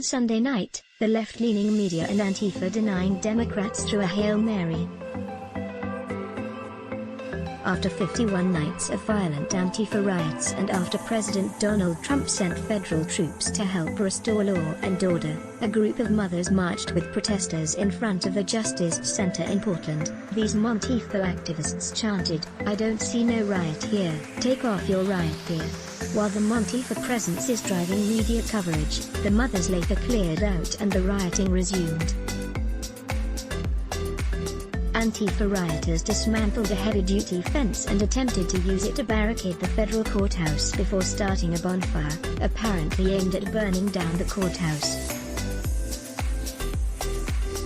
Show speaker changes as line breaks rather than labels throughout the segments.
Sunday night, the left-leaning media and Antifa denying Democrats threw a Hail Mary. After 51 nights of violent Antifa riots and after President Donald Trump sent federal troops to help restore law and order, a group of mothers marched with protesters in front of the Justice Center in Portland. These MOMTIFA activists chanted, "I don't see no riot here, take off your riot gear." While the MOMTIFA presence is driving media coverage, the mothers later cleared out and the rioting resumed. Antifa rioters dismantled a heavy-duty fence and attempted to use it to barricade the federal courthouse before starting a bonfire, apparently aimed at burning down the courthouse.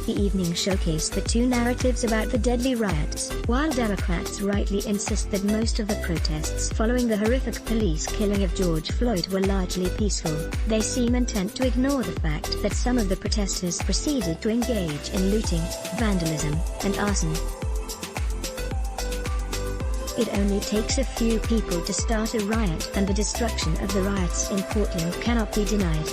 The evening showcased the two narratives about the deadly riots. While Democrats rightly insist that most of the protests following the horrific police killing of George Floyd were largely peaceful, they seem intent to ignore the fact that some of the protesters proceeded to engage in looting, vandalism, and arson. It only takes a few people to start a riot, and the destruction of the riots in Portland cannot be denied.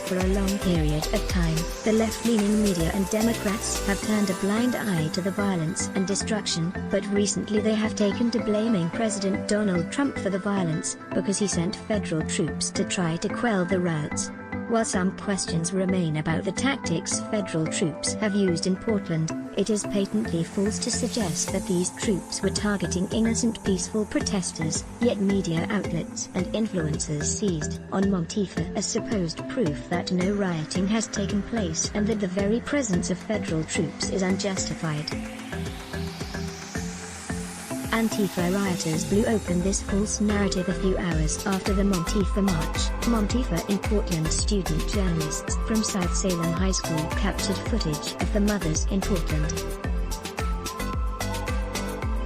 For a long period of time, the left-leaning media and Democrats have turned a blind eye to the violence and destruction, but recently they have taken to blaming President Donald Trump for the violence, because he sent federal troops to try to quell the riots. While some questions remain about the tactics federal troops have used in Portland, it is patently false to suggest that these troops were targeting innocent peaceful protesters, yet media outlets and influencers seized on MOMTIFA as supposed proof that no rioting has taken place and that the very presence of federal troops is unjustified. Antifa rioters blew open this false narrative a few hours after the MOMTIFA march. MOMTIFA in Portland student journalists from South Salem High School captured footage of the mothers in Portland.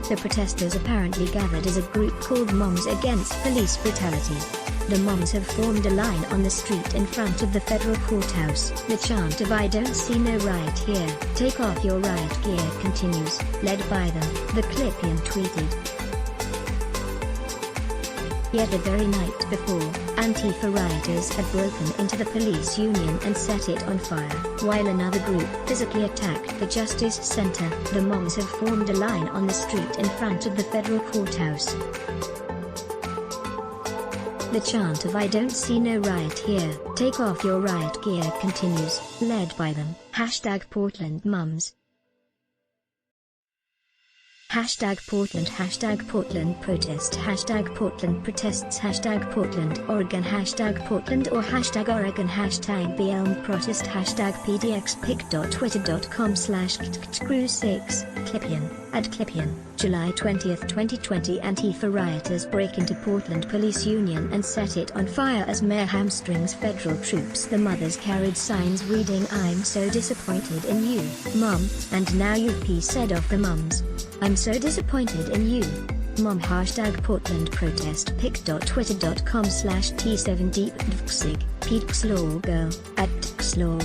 The protesters apparently gathered as a group called Moms Against Police Brutality. The moms have formed a line on the street in front of the federal courthouse. The chant of "I don't see no riot here, take off your riot gear" continues, led by them, the Clipian tweeted. Yet the very night before, Antifa rioters had broken into the police union and set it on fire. While another group physically attacked the Justice Center, the moms have formed a line on the street in front of the federal courthouse. The chant of "I don't see no riot here, take off your riot gear" continues, led by them, #PortlandMoms. #Portland, #Portland protest, #Portland protests, #Portland Oregon, #Portland or #Oregon, #BLM protest, #pdxpic.twitter.com/ktcrew6, Clipian, @Clipian, July 20, 2020. Antifa rioters break into Portland Police Union and set it on fire as Mayor hamstrings federal troops. The mothers carried signs reading "I'm so disappointed in you, Mom, and now you've pissed off the mums. I'm so disappointed in you, Mom." #Portland protest pic.twitter.com/t7deepdvksig, pdxlawgirl, @txlaw.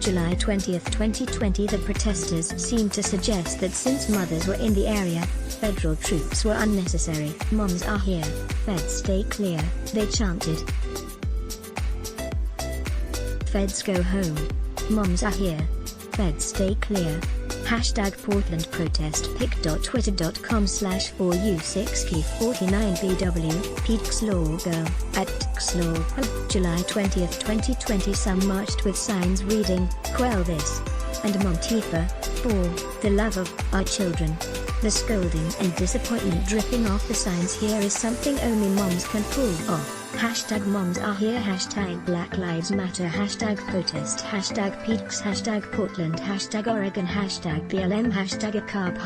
July 20, 2020. The protesters seemed to suggest that since mothers were in the area, federal troops were unnecessary. "Moms are here, feds stay clear," they chanted. "Feds go home. Moms are here, feds stay clear." #Portland protest pic.twitter.com/4u6k49bw, pdxlawgirl, @txlaw. July 20, 2020. Some marched with signs reading, "Quell this," and MOMTIFA, for the love of our children. The scolding and disappointment dripping off the signs here is something only moms can pull off. #moms are here, #Black Lives Matter, #protest, #PDX, #Portland, #Oregon, #BLM, #ACARB,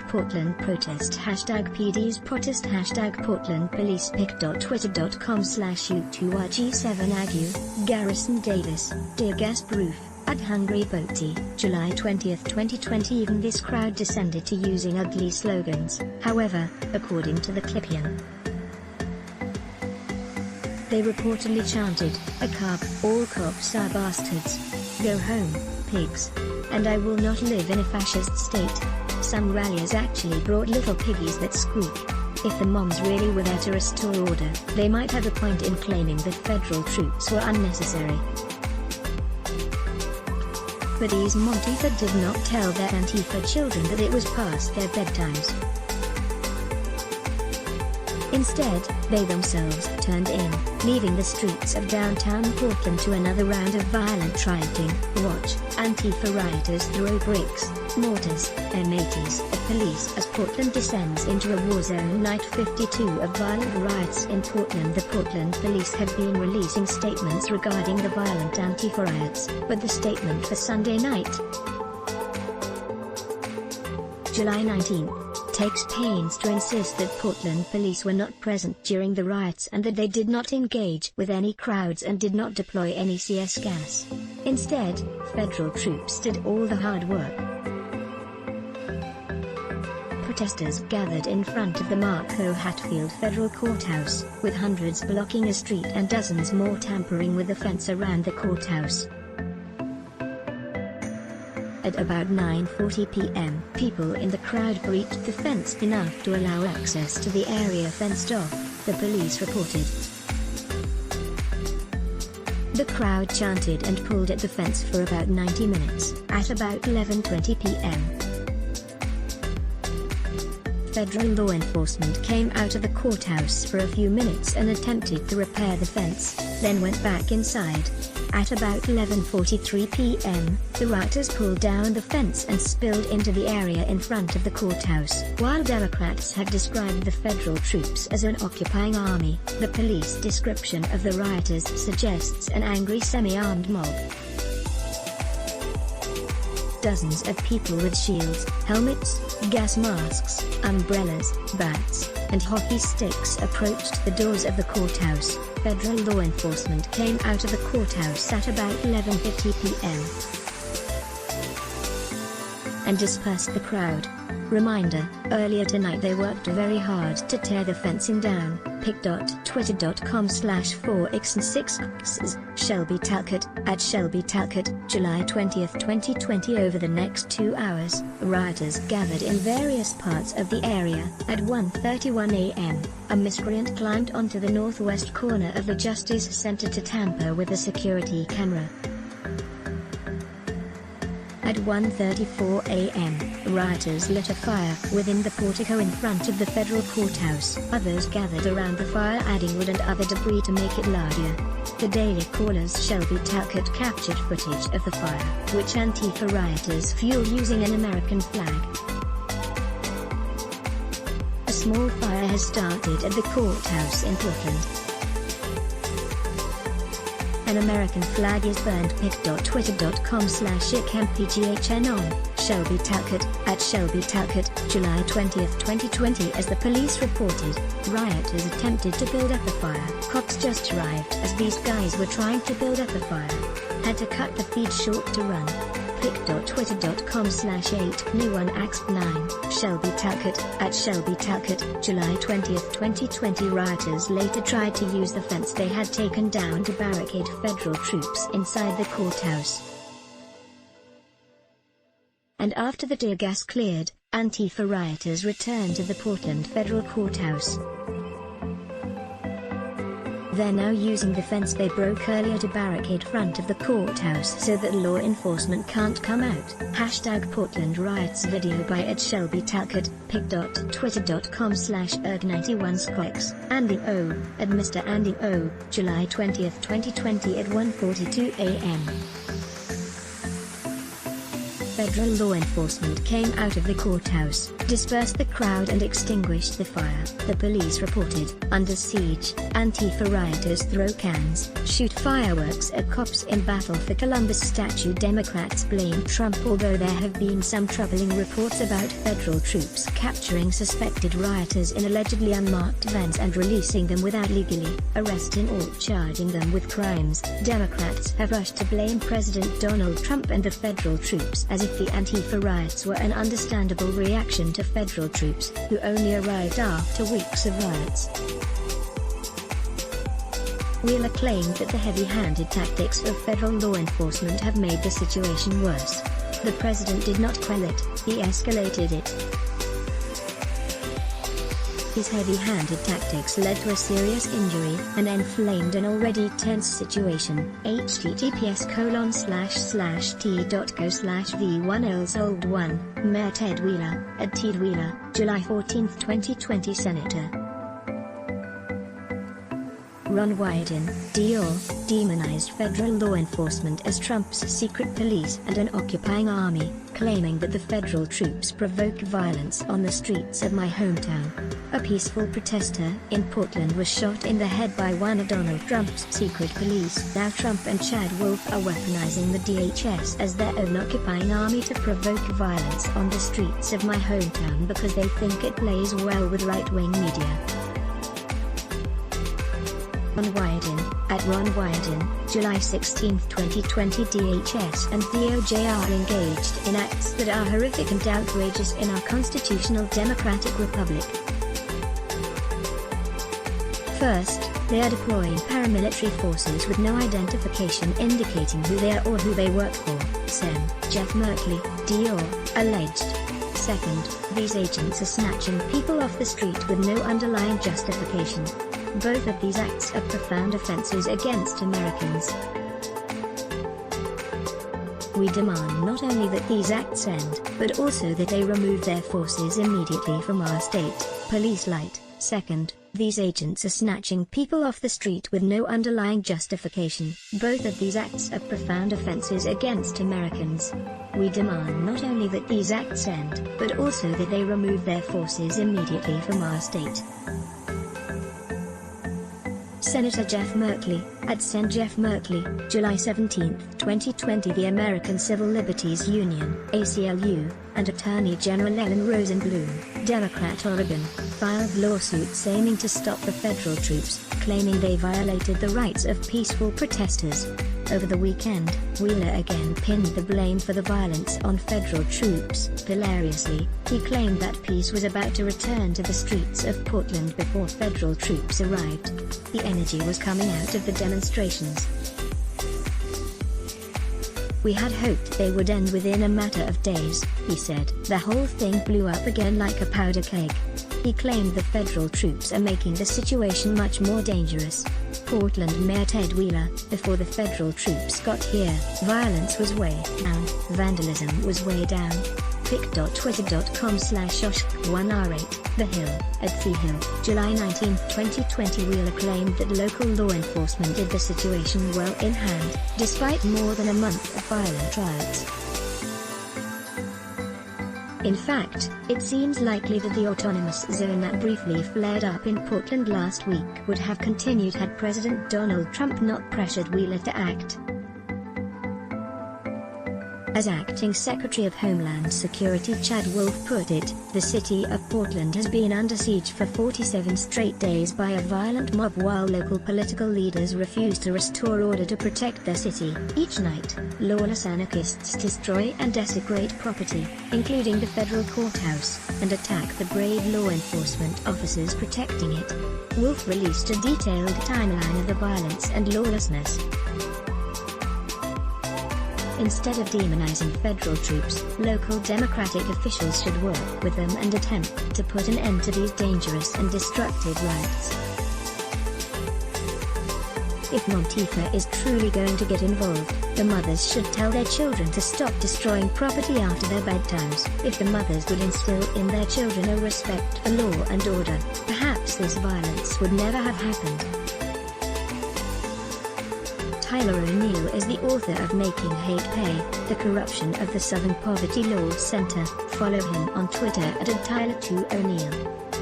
#Portland protest, #PD's protest, #Portland police pic.twitter.com/u2rg7agu, Garrison Davis, Dear Guest Roof, @HungryBoaty, July 20, 2020. Even this crowd descended to using ugly slogans. However, according to the Clipian, they reportedly chanted, "ACARB, all cops are bastards. Go home, pigs. And I will not live in a fascist state." Some ralliers actually brought little piggies that squeak. if the moms really were there to restore order, they might have a point in claiming that federal troops were unnecessary. But these MOMTIFA did not tell their Antifa children that it was past their bedtimes. Instead, they themselves turned in, leaving the streets of downtown Portland to another round of violent rioting. Watch, Antifa rioters throw bricks, mortars, M80s at police as Portland descends into a war zone. Night 52 of violent riots in Portland. The Portland police have been releasing statements regarding the violent Antifa riots, but the statement for Sunday night, July 19, takes pains to insist that Portland police were not present during the riots and that they did not engage with any crowds and did not deploy any CS gas. Instead, federal troops did all the hard work. Protesters gathered in front of the Marco Hatfield Federal Courthouse, with hundreds blocking a street and dozens more tampering with the fence around the courthouse. At about 9:40 p.m., people in the crowd breached the fence enough to allow access to the area fenced off, the police reported. The crowd chanted and pulled at the fence for about 90 minutes. At about 11:20 p.m., federal law enforcement came out of the courthouse for a few minutes and attempted to repair the fence, then went back inside. At about 11:43 p.m., the rioters pulled down the fence and spilled into the area in front of the courthouse. While Democrats have described the federal troops as an occupying army, the police description of the rioters suggests an angry semi-armed mob. Dozens of people with shields, helmets, gas masks, umbrellas, bats, and hockey sticks approached the doors of the courthouse. Federal law enforcement came out of the courthouse at about 11:50 p.m. and dispersed the crowd. Reminder, earlier tonight they worked very hard to tear the fencing down. pic.twitter.com/4x6x's, Shelby Talcott, at Shelby Talcott, July 20, 2020. Over the next 2 hours, rioters gathered in various parts of the area. At 1:31 a.m., a miscreant climbed onto the northwest corner of the Justice Center to tamper with a security camera. At 1:34 a.m., rioters lit a fire within the portico in front of the federal courthouse. Others gathered around the fire adding wood and other debris to make it larger. The Daily Caller's Shelby Talcott captured footage of the fire, which Antifa rioters fueled using an American flag. A small fire has started at the courthouse in Portland. An American flag is burned. pic.twitter.com/icmpghn on Shelby Talcott, at Shelby Talcott, July 20, 2020. As the police reported, rioters attempted to build up a fire. Cops just arrived as these guys were trying to build up a fire. Had to cut the feed short to run. pic.twitter.com/8me1ax9, Shelby Talcott, at Shelby Talcott, July 20, 2020. Rioters later tried to use the fence they had taken down to barricade federal troops inside the courthouse. And after the tear gas cleared, Antifa rioters returned to the Portland Federal Courthouse. They're now using the fence they broke earlier to barricade front of the courthouse so that law enforcement can't come out. #Portland Riots video by at Shelby Talcott, pic.twitter.com/erg91squex, Andy O, at Mr. Andy O, July 20, 2020 at 1:42 a.m. Federal law enforcement came out of the courthouse, dispersed the crowd and extinguished the fire. The police reported, under siege, Antifa rioters throw cans, shoot fireworks at cops in battle for Columbus statue. Democrats blame Trump. Although there have been some troubling reports about federal troops capturing suspected rioters in allegedly unmarked vans and releasing them without legally arresting or charging them with crimes, Democrats have rushed to blame President Donald Trump and the federal troops as if the Antifa riots were an understandable reaction to federal troops, who only arrived after weeks of riots. Wheeler claimed that the heavy-handed tactics of federal law enforcement have made the situation worse. The president did not quell it, he escalated it. His heavy-handed tactics led to a serious injury and inflamed an already tense situation. https://t.go/v1lsold1, Mayor Ted Wheeler, at Ted Wheeler, July 14, 2020. Senator Ron Wyden, DR, demonized federal law enforcement as Trump's secret police and an occupying army, claiming that the federal troops provoke violence on the streets of my hometown. A peaceful protester in Portland was shot in the head by one of Donald Trump's secret police. Now Trump and Chad Wolf are weaponizing the DHS as their own occupying army to provoke violence on the streets of my hometown because they think it plays well with right-wing media. Ron Wyden, at Ron Wyden, July 16, 2020. DHS and DOJ are engaged in acts that are horrific and outrageous in our constitutional democratic republic. First, they are deploying paramilitary forces with no identification indicating who they are or who they work for, Sen. Jeff Merkley, DR, alleged. Second, these agents are snatching people off the street with no underlying justification. Both of these acts are profound offenses against Americans. We demand not only that these acts end, but also that they remove their forces immediately from our state, police light. Second, these agents are snatching people off the street with no underlying justification. Both of these acts are profound offenses against Americans. We demand not only that these acts end, but also that they remove their forces immediately from our state. Senator Jeff Merkley, at Sen. Jeff Merkley, July 17, 2020. The American Civil Liberties Union, ACLU, and Attorney General Ellen Rosenblum, Democrat, Oregon, filed lawsuits aiming to stop the federal troops, claiming they violated the rights of peaceful protesters. Over the weekend, Wheeler again pinned the blame for the violence on federal troops. Hilariously, he claimed that peace was about to return to the streets of Portland before federal troops arrived. The energy was coming out of the demonstrations. We had hoped they would end within a matter of days, he said. The whole thing blew up again like a powder keg. He claimed the federal troops are making the situation much more dangerous. Portland Mayor Ted Wheeler, before the federal troops got here, violence was way down, vandalism was way down. pic.twitter.com/osh1r8, The Hill, at The Hill, July 19, 2020. Wheeler claimed that local law enforcement did the situation well in hand, despite more than a month of violent riots. In fact, it seems likely that the autonomous zone that briefly flared up in Portland last week would have continued had President Donald Trump not pressured Wheeler to act. As Acting Secretary of Homeland Security Chad Wolf put it, the city of Portland has been under siege for 47 straight days by a violent mob while local political leaders refuse to restore order to protect their city. Each night, lawless anarchists destroy and desecrate property, including the federal courthouse, and attack the brave law enforcement officers protecting it. Wolf released a detailed timeline of the violence and lawlessness. Instead of demonizing federal troops, local Democratic officials should work with them and attempt to put an end to these dangerous and destructive riots. If MOMTIFA is truly going to get involved, the mothers should tell their children to stop destroying property after their bedtimes. If the mothers would instill in their children a respect for law and order, perhaps this violence would never have happened. Tyler O'Neill is the author of Making Hate Pay, The Corruption of the Southern Poverty Law Center. Follow him on Twitter at @Tyler2O'Neill.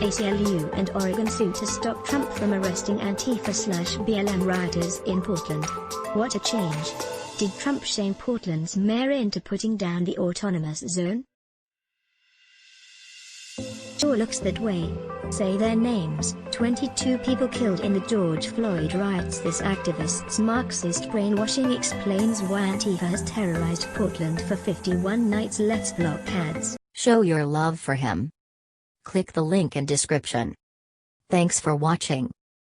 ACLU and Oregon sue to stop Trump from arresting Antifa/BLM rioters in Portland. What a change. Did Trump shame Portland's mayor into putting down the autonomous zone? Sure looks that way. Say their names. 22 people killed in the George Floyd riots. This activist's Marxist brainwashing explains why Antifa has terrorized Portland for 51 nights. Let's block ads.
Show your love for him. Click the link in description. Thanks for watching.